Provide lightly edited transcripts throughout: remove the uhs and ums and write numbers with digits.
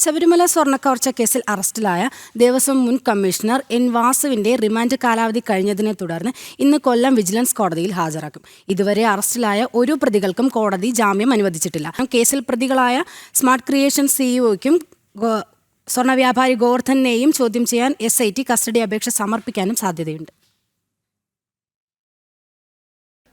ശബരിമല സ്വർണ്ണക്കവർച്ച കേസിൽ അറസ്റ്റിലായ ദേവസ്വം മുൻ കമ്മീഷണർ എൻ വാസുവിന്റെ റിമാൻഡ് കാലാവധി കഴിഞ്ഞതിനെ തുടർന്ന് ഇന്ന് കൊല്ലം വിജിലൻസ് കോടതിയിൽ ഹാജരാക്കും. ഇതുവരെ അറസ്റ്റിലായ ഒരു പ്രതികൾക്കും കോടതി ജാമ്യം അനുവദിച്ചിട്ടില്ല. കേസിൽ പ്രതികളായ സ്മാർട്ട് ക്രിയേഷൻ സിഇഒയ്ക്കും സ്വർണ്ണ വ്യാപാരി ഗോവർദ്ധനെയും ചോദ്യം ചെയ്യാൻ SIT കസ്റ്റഡി അപേക്ഷ സമർപ്പിക്കാനും സാധ്യതയുണ്ട്.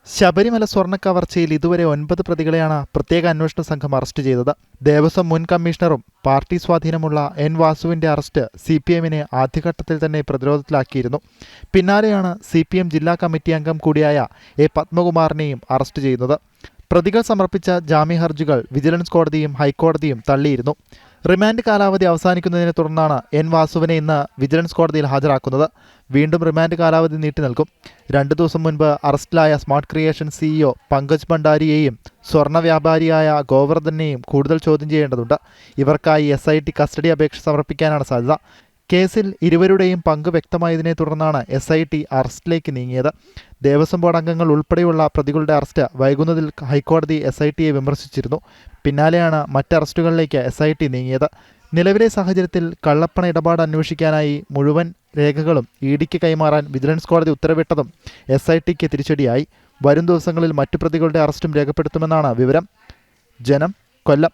ശബരിമല സ്വർണ്ണ കവർച്ചയിൽ ഇതുവരെ 9 പ്രതികളെയാണ് പ്രത്യേക അന്വേഷണ സംഘം അറസ്റ്റ് ചെയ്തത്. ദേവസ്വം മുൻ കമ്മീഷണറും പാർട്ടി സ്വാധീനമുള്ള എൻ വാസുവിന്റെ അറസ്റ്റ് CPMനെ ആദ്യഘട്ടത്തിൽ തന്നെ പ്രതിരോധത്തിലാക്കിയിരുന്നു. പിന്നാലെയാണ് CPM ജില്ലാ കമ്മിറ്റി അംഗം കൂടിയായ A പത്മകുമാറിനെയും അറസ്റ്റ് ചെയ്യുന്നത്. പ്രതികൾ സമർപ്പിച്ച ജാമ്യ ഹർജികൾ വിജിലൻസ് കോടതിയും ഹൈക്കോടതിയും തള്ളിയിരുന്നു. റിമാൻഡ് കാലാവധി അവസാനിക്കുന്നതിനെ തുടർന്നാണ് എൻ വാസുവിനെ ഇന്ന് വിജിലൻസ് കോടതിയിൽ ഹാജരാക്കുന്നത്. വീണ്ടും റിമാൻഡ് കാലാവധി നീട്ടി നൽകും. 2 ദിവസം മുൻപ് അറസ്റ്റിലായ സ്മാർട്ട് ക്രിയേഷൻ CEO പങ്കജ് ഭണ്ഡാരിയെയും സ്വർണ്ണ വ്യാപാരിയായ ഗോവർദ്ധനെയും കൂടുതൽ ചോദ്യം ചെയ്യേണ്ടതുണ്ട്. ഇവർക്കായി SIT കസ്റ്റഡി അപേക്ഷ സമർപ്പിക്കാനാണ് സാധ്യത. കേസിൽ ഇരുവരുടെയും പങ്ക് വ്യക്തമായതിനെ തുടർന്നാണ് SIT അറസ്റ്റിലേക്ക് നീങ്ങിയത്. ദേവസ്വം ബോർഡ് അംഗങ്ങൾ ഉൾപ്പെടെയുള്ള പ്രതികളുടെ അറസ്റ്റ് വൈകുന്നതിൽ ഹൈക്കോടതി SITയെ വിമർശിച്ചിരുന്നു. പിന്നാലെയാണ് മറ്റ് അറസ്റ്റുകളിലേക്ക് SIT നീങ്ങിയത്. നിലവിലെ സാഹചര്യത്തിൽ കള്ളപ്പണ ഇടപാട് അന്വേഷിക്കാനായി മുഴുവൻ രേഖകളും EDക്ക് കൈമാറാൻ വിജിലൻസ് കോടതി ഉത്തരവിട്ടതും SITക്ക് തിരിച്ചടിയായി. വരും ദിവസങ്ങളിൽ മറ്റു പ്രതികളുടെ അറസ്റ്റും രേഖപ്പെടുത്തുമെന്നാണ് വിവരം. ജനം, കൊല്ലം.